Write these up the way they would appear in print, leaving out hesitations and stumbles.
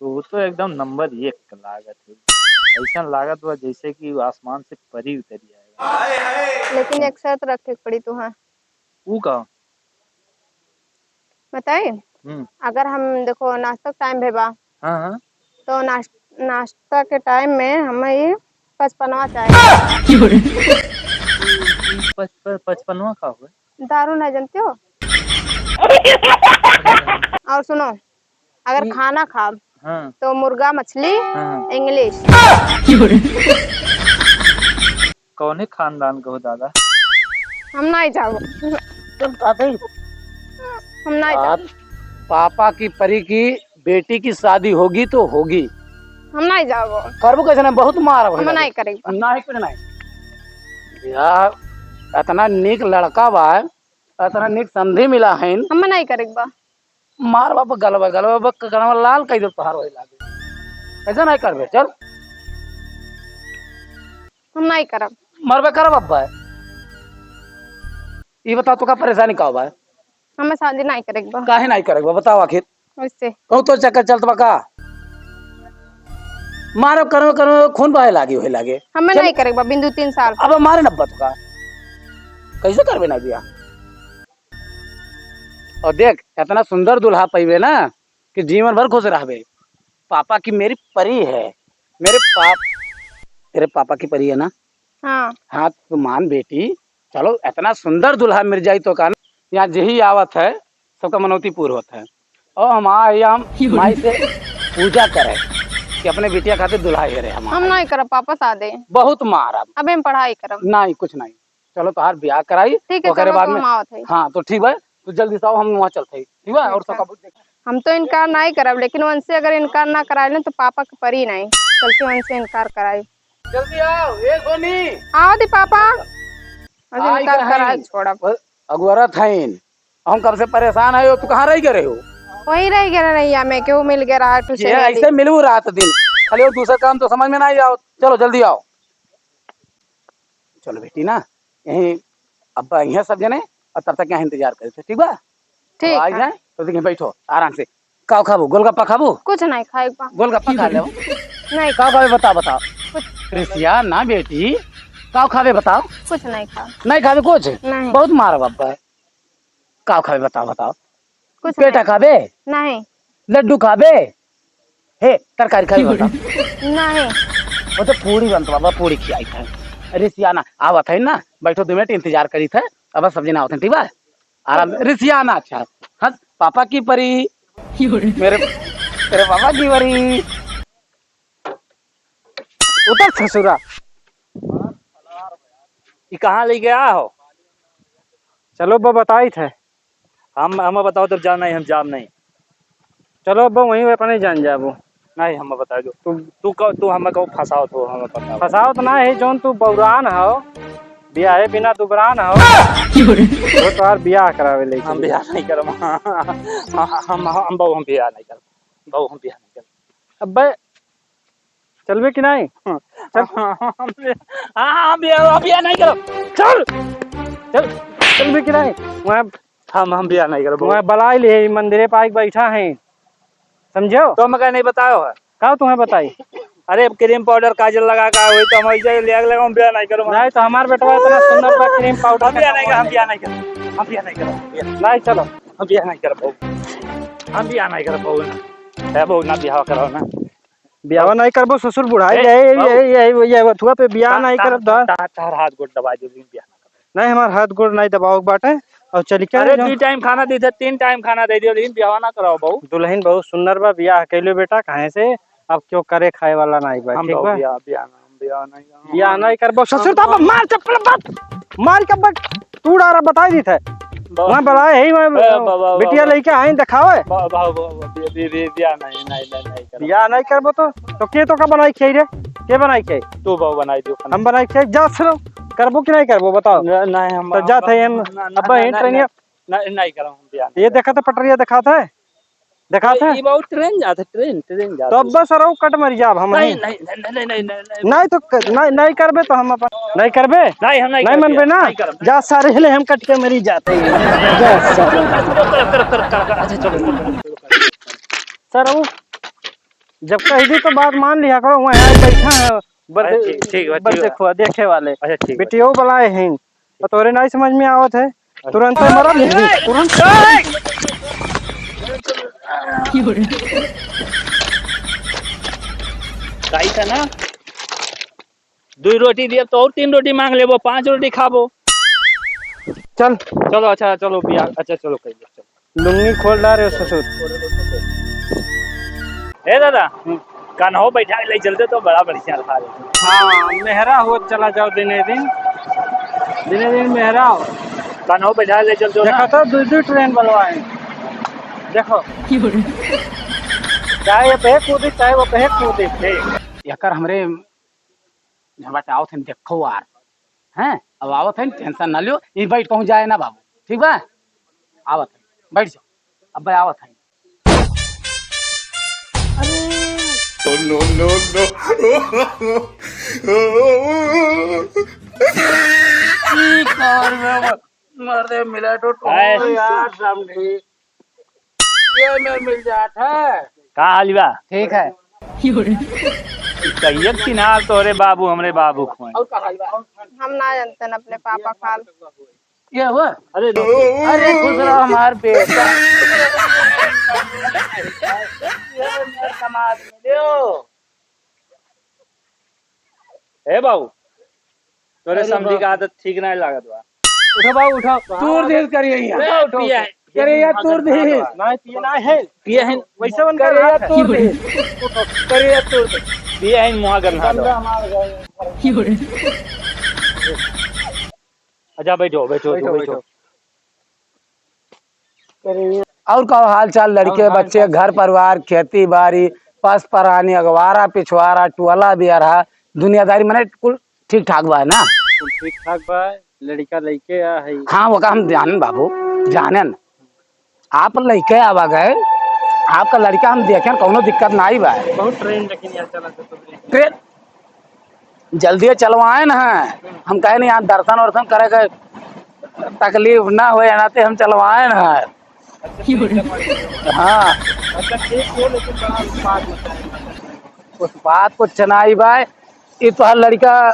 तू तो एकदम नंबर 1 का लागत है। ऐसा लागत हुआ जैसे कि आसमान से परी उतरी आएगा। लेकिन एक शर्त रखे पड़ी तुहाँ। ऊ का बताए अगर हम देखो नाश्ता टाइम भेबा हाँ हाँ तो नाश्ता के टाइम में हमें 55वां चाहिए। 55वां का हुआ दारू नहीं जानते हो। और सुनो अगर खाना खा हाँ तो मुर्गा मछली हाँ इंग्लिश। कौन खानदान का हो दादा? हम नहीं जाओ। हम नहीं जाओ। पापा की परी की बेटी की शादी होगी तो होगी। हम नहीं जाओ। करबो कैसे नहीं बहुत मार हम नहीं करेंगे। नहीं कुछ नहीं यार। इतना निक लड़का बा इतना निक संधि मिला है हम नहीं करेंगे। मार बाप गलबा गलबा गलबा लाल कह दो तोहार होई लागे ऐसा नहीं करबे चल हम नहीं करब। मरबे कर बाबा ये बता तो का परेशानी का बा? हमें शादी नहीं करेंगे। काहे नहीं करेगा बताओ आखिर उससे कहूँ तो चक्कर चलत बा का मारो करो करो खून बहे लागी होए लागे। हमें नहीं करेंगे बिंदु 3 साल। अब मारे नब्बा तो का कैसे करबे ना बिया? और देख इतना सुंदर दुल्हा पैबे ना कि जीवन भर खुश रहबे। पापा की मेरी परी है तेरे पापा की परी है ना। हाँ हाँ तो मान बेटी चलो इतना सुंदर दुल्हा मिल जाये तो का यहाँ यही आवत है सबका मनौती पूर्ण होता है। और हम माई से पूजा करे कि अपने बेटिया खाते दुल्हा हे रहे हम नहीं करब। पापा शादी बहुत मारा अब हम पढ़ाई करब। नहीं कुछ नहीं चलो तोहार ब्याह कराई ठीक है बाद में हाँ तो ठीक है तो जल्दी से आओ हम वहाँ चलते ठीक है। और सब हम तो इनकार नहीं करब लेकिन उनसे अगर इनकार ना कराए तो पापा की परी नहीं चलते उनसे इनकार कराई। जल्दी आओ ये सोनी आओ दी पापा इनकार कराए छोड़ब। अगुआरा थैन हम कब से परेशान है तू कहाँ रह गए हो? वही रह गया नैया में क्यों मिल गया रहा ऐसे मिलू रात दिन खाली और दूसरा काम तो समझ में नहीं आओ। चलो जल्दी आओ चलो बेटी ना यही अब यहाँ सब जने और तब तक यहाँ इंतजार करे थे ठीक बा ठीक आ जाए तो देखिए बैठो आराम से काव खाबू गोलगप्पा खाबू कुछ नहीं खाएगा गोलगप्पा खा लो नहीं काव खावे बताओ कृष्या ना बेटी काव खावे बताओ कुछ नहीं खा नहीं खावे कुछ नहीं बहुत मार बाबा काव खावे बताओ कुछ पेटा खावे नहीं लड्डू खावे हे तरकारी खावे बताओ नहीं वो तो पूरी बनता बाबा पूरी खिलाई था। रिसियाना आवत है ना बैठो 2 मिनट इंतजार करी थे अब सब्जी ना आवत ठीक बा आराम रिसियाना अच्छा हाँ पापा की परी मेरे पापा की परी उतर ससुरा ये कहाँ ले गया हो? चलो अब बताई थे हम बताओ तब जाना है हम जाम नहीं। चलो अब वहीं अपने जान जाबो नहीं हम बता दो तू हमें कहो फंसाओ तो हमें पता फसाओ तो ना है जोन तू बौरान हो ब्याह बिना दुबरान हो तो तोहार ब्याह करावे ले हम ब्याह नहीं करब हम बहु हम ब्याह नहीं करब अब चलबे कि नहीं चल हाँ ब्याह नहीं करब चल चल चलबे कि नहीं वहाँ हम ब्याह नहीं करब वहाँ बलाई ले मंदिरे पाइक बैठा है समझो तो मगर नहीं बताओ है का तुम्हें बताई अरे क्रीम पाउडर काजल लगा का हुई तो हम ऐसे लगा हम ब्याह नहीं करो नहीं तो हमार बेटवा इतना सुंदर बा क्रीम पाउडर हम ब्याह नहीं करो नहीं चलो हम ब्याह नहीं करो बहू है बहू ना ब्याह करो ना ब्याह नहीं करबो ससुर बुढ़ाई यही बथुआ पे ब्याह नहीं करब तार हाथ गोड़ दबा दो ब्याह नहीं हमार हाथ गोड़ नहीं दबाओ बाटे और चल के अरे 2 टाइम खाना दे 3 टाइम खाना दे दियो लेकिन ब्याह ना कराओ बहू। दुल्हन बहुत सुंदर बा ब्याह कैलो बेटा कहे से अब क्यों करे खाए वाला नहीं बा ठीक बा ब्याह नहीं करबो ससुर तो मार चप्पल बात मार के बट तू डारा बताई दी थे वहां बुलाए ही बिटिया लेके आई दिखावे ब्याह नहीं करबो तो के तो का बनाई खाई रे के बनाई खाई तू बहू बनाई दियो हम बनाई खाई जा सुनो करबो कि नहीं करबो बताओ नहीं हम तो जात है हम अब ट्रेनिया नहीं करो हम ब्याह ये देखा था पटरिया दिखाता है ये बहुत ट्रेन जाता ट्रेन जाता तो अब बस रहो कट मर जाब हम नहीं तो नहीं करबे तो हम अपन नहीं करबे नहीं हम नहीं मनबे ना जा सारे ले हम कट के मरी जाते हैं सर जब कह दी तो बात मान लिया करो, वहाँ बैठा है ठीक है, बस देखो देखे वाले अच्छा ठीक है। बेटियों बुलाए हैं और तोरे नहीं समझ में आवत है, तुरंत मरल तुरंत। सही था ना, 2 रोटी दिए तो और 3 रोटी मांग लेबो, 5 रोटी खाबो। चल चलो अच्छा चलो बिया, अच्छा चलो कह दो चलो। लुंगी खोल डाले ससुर। ए दादा कान्हो बैठा ले चलते तो बड़ा बढ़िया खा लेते। हाँ मेहरा हो चला जाओ दिने दिन मेहरा हो। कान्हो बैठा ले चलते हो देखो ना। तो 2 ट्रेन बनवाए, देखो चाहे वो पे कूदी चाहे वो पे कूदी। याकर हमरे बचाओ थे देखो यार हैं, अब आवत है टेंशन ना लियो, ई बैठ पहुंच जाए ना बाबू, ठीक बा आवत है बैठ जाओ, अब भाई आवत है। मर्दे मिला तो यार समझी ये मेरे मिल जात है। का हाल बा? ठीक है कहिए कि ना तोरे बाबू हमरे बाबू खोए। और कहा बा? हम ना जानते न अपने पापा खाल। ये हुआ अरे अरे खुश रहो हमार बेटा। समाज मिलो ए बाबू तोरे समझी का आदत ठीक नहीं लागत बा। उठो बाबू उठो, तूर देश करिए यहाँ करिए तूर देश नहीं पिए ना है पिए हैं वैसे बन करिए कर तूर देश करिए तूर देश। पिए हैं मुहा करना दो। अच्छा बैठो बैठो बैठो बैठो। और कहो हाल चाल, लड़के बच्चे घर परिवार खेती बाड़ी पस परानी अगवारा पिछवाड़ा टुअला बियारा दुनियादारी मने कुल ठीक ठाक बा ना। ठीक ठाक बा, लड़का लड़के आ है। हाँ वो का हम जानन बाबू जानन, आप लड़के आवा गए आपका लड़का हम देखें कोनो दिक्कत ना आई बा। बहुत ट्रेन लेकिन यार चला तो ट्रेन जल्दी चलवाए ना, हम कहे नहीं यहाँ दर्शन वर्शन करे के तकलीफ ना हो नाते हम चलवाए ना। हाँ अच्छा ठीक हो, लेकिन बड़ा बात उस बात को चनाई बाय ये तो हर लड़का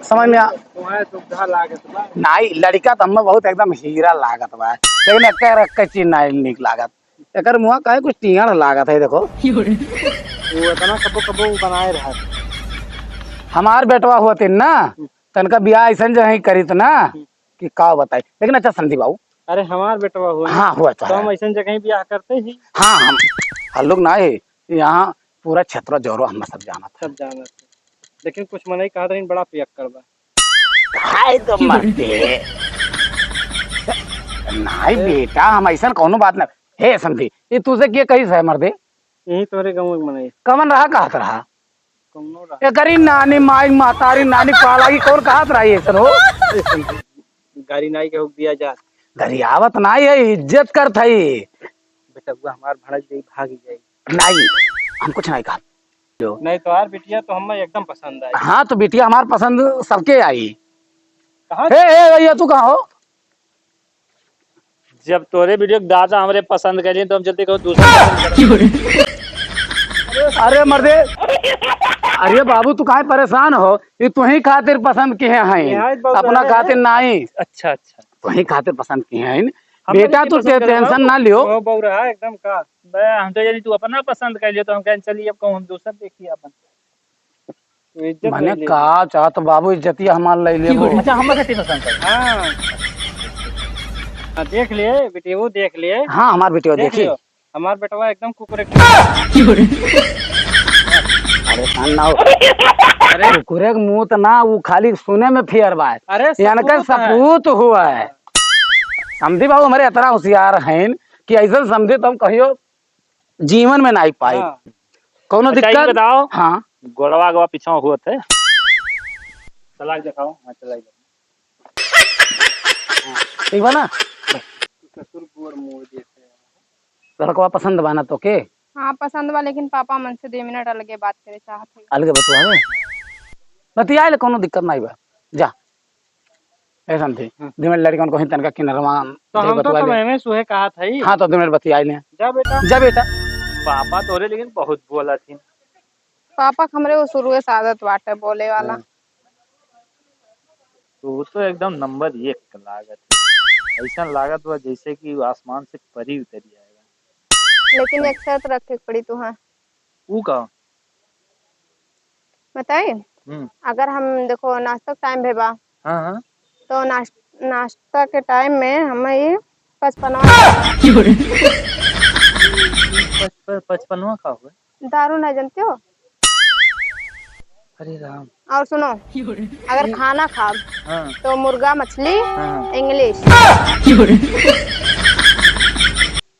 समझ में तुम्हारे सुविधा लागत बा। नहीं लड़का तो हमें बहुत एकदम हीरा लागत बा, लेकिन एक चीज नहीं निक लागत एकर मुँह कहे कुछ टींगड़ लागत है। देखो वो इतना कबो कबो बनाए रहा। हमार बेटवा होते ना तनका ब्याह ऐसा जो है करीत ना कि का बताए, लेकिन अच्छा संदीप बाबू। अरे हमार बेटवा हुआ हाँ हुआ तो हम ऐसा जगह ब्याह करते ही। हाँ हम लोग ना है यहाँ पूरा क्षेत्र जोरो हम सब जाना था। सब जाना था, लेकिन कुछ मना ही कहा था बड़ा पियक करवा। हाय तो मरते नहीं बेटा हम ऐसा कोनो बात ना हे समझी ये तुझे क्या कही है मर्दे यही तोरे गाँव में मनाई कमन रहा कहत रहा कौनो रहा। करी नानी माई मातारी नानी पाला की कौन कहत रहा ये सर हो गाड़ी नाई के हुक दिया जा गरियावत नहीं है इज्जत कर थई बेटा हुआ हमार भड़क गई भागी जाएगी। नहीं हम कुछ नहीं कहा। नहीं तो यार बिटिया तो हमें एकदम पसंद आई। हाँ तो बिटिया हमार पसंद सबके आई। कहाँ हे भैया तू कहाँ हो? जब तोरे वीडियो दादा हमरे पसंद करिए तो हम जल्दी कहो दूसरा। अरे मर्दे अरे बाबू तू काहे परेशान हो, ये तुम्ही खातिर पसंद किए हैं अपना खातिर नहीं, अच्छा अच्छा तुम्ही खातिर पसंद किए हैं बेटा। तू टेंशन ना लियो। वो बहु रहा एकदम का हम तो यदि तू अपना पसंद कर लियो तो हम कहें चलिए अब कहूँ हम दूसरा देखिए अपन। तो इज्जत मैंने ले ली। कहा चाहत बाबू इज्जतिया हमार ले ले। अच्छा हम कैसे पसंद कर। हाँ हाँ, देख लिए बेटी वो देख लिए। हाँ हमार बेटिया देख देखी लियो हमार बेटवा एकदम कुकुर। परेशान ना हो। अरे कुकुरे मुंह तो ना वो खाली सुने में फेर बा अरे यानी कि सपूत हुआ है। समझी बाबू हमारे इतना होशियार हैं कि ऐसा समझे तो हम कहियो जीवन में नहीं पाई। हाँ। कोनो अच्छा, ये दिक्कत बताओ हाँ गोड़वा गवा पीछा हुआ थे चला दिखाओ। हाँ चला ठीक बा ना ससुर बुअर मोड़ देते लड़कवा पसंद बाना तो के हाँ पसंद बा, लेकिन पापा मन से 2 मिनट अलगे बात करे चाहत है। अलग बतुआ बतिया ले कोनो दिक्कत नहीं बा जा ऐसा थी 2 मिनट लड़कन को ही तनका किनरवा तो हम तो मैं सुहे कहा था ही। हाँ तो 2 मिनट बतिया ले जा बेटा जा बेटा पापा तोरे लेकिन बहुत बोला थी। पापा के हमरे वो शुरू से आदत बाटे बोले वाला। तू तो एकदम नंबर 1 का लागत है। ऐसा लागत हुआ जैसे कि आसमान से परी उतरी आएगा। लेकिन एक शर्त रखे के पड़ी तुहा। ऊ का? बताई, अगर हम देखो नाश्ता का टाइम भेबा, हाँ तो नाश्ता के टाइम में हमें ये 55 55वां का हुआ? दारू नहीं जानते हो? अरे राम। और सुनो, अगर खाना खा हाँ तो मुर्गा मछली हाँ। इंग्लिश।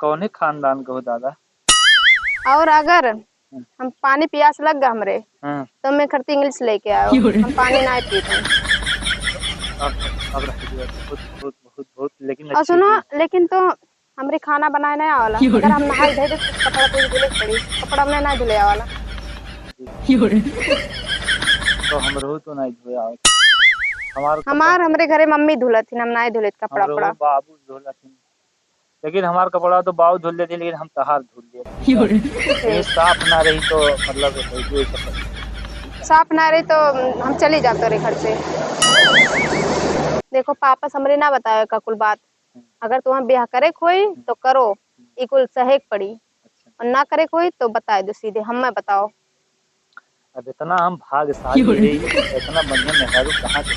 कौने खानदान का हो दादा? और अगर हम पानी प्यास लग गया हमरे, हाँ। तो मैं खरती इंग्लिश लेके आओ, हम पानी नहीं पीते। अब रख दिया। बहुत बहुत बहुत बहुत लेकिन और अच्छी सुनो, थी। लेकिन तो हमरे खाना बनाए नहीं आवाला। अगर हम नहाए धोए तो कपड़ा पूरी धुले के पड़ी, कपड़ा हमने नहीं धुले आवाला। तो हम रहो तो नहीं धोया। हमरे घरे मम्मी धुलत थी, हम नहीं धुले कपड़ा हमरो पड़ा। बाबू धोला थी। लेकिन हमार कपड़ा तो बाबू धुल लेते, लेकिन हम तहार धुल लिए। ये साफ ना रही तो मतलब साफ ना रही तो हम चली जाते रहे घर से। देखो पापा हमरे ना बताए का कुल बात। अगर तुम्हें ब्याह करे खोई तो करो, ई कुल सहेक पड़ी। और ना करे कोई तो बताए दो सीधे, हम मैं बताओ। अब इतना हम भाग्यशाली रही, इतना बढ़िया मेहरारू कहाँ से?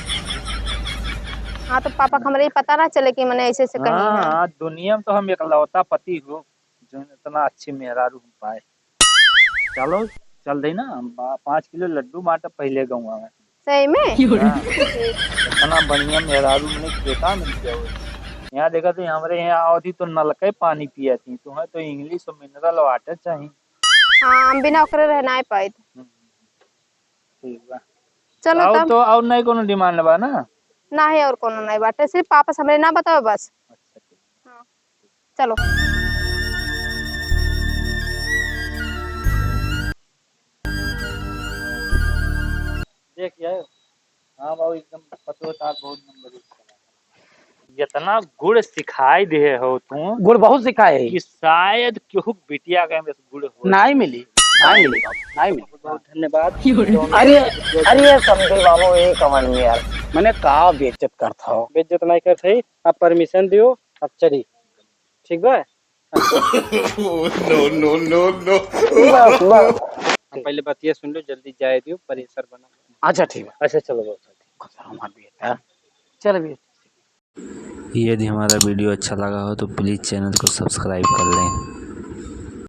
हाँ तो पापा को हमरे पता ना चले कि मैंने ऐसे कही है। हाँ, दुनिया में तो हम इकलौता पति हो जो इतना अच्छी मेहरारू हम पाए। चलो चल दे ना, हम 5 किलो लड्डू बांटा पहले गौवा में। सही में? हाँ, इतना बढ़िया मेहरारू मैंने खेता मिल गया हो। यहाँ देखा तो हमारे यहाँ आओ थी तो नलके पानी पिया थी, तुम्हें तो इंग्लिश और मिनरल वाटर चाहिए। हाँ, हम बिना ओकरे रह नहीं पाए। ठीक बा। चलो तब तो और नहीं कोनो डिमांड बा ना? ना ही और कोनो नहीं बाटे, सिर्फ पापा हमरे ना बताओ बस। अच्छा ठीक। हाँ, चलो। देख आयो। हाँ बाबू एकदम पतो तार बहुत नंबर 1। जितना गुड़ सिखाई दे हो तू, गुड़ बहुत सिखाए कि शायद केहू बिटिया के में गुड़ हो। नहीं मिली, नहीं मिली बाबू, नहीं मिली। बहुत धन्यवाद। अरे अरे समझे बाबू ये कमन में यार मैंने कहा बेइज्जत करता हो। बेइज्जत नहीं कर सही। आप परमिशन दियो, अब चली। ठीक बा? no. बस बस। पहले बात ये सुन लो, जल्दी जाए दियो, प्रेशर बना। अच्छा ठीक है। अच्छा चलो बहुत। हमारा बेटा चल भी। यदि हमारा वीडियो अच्छा लगा हो तो प्लीज़ चैनल को सब्सक्राइब कर लें।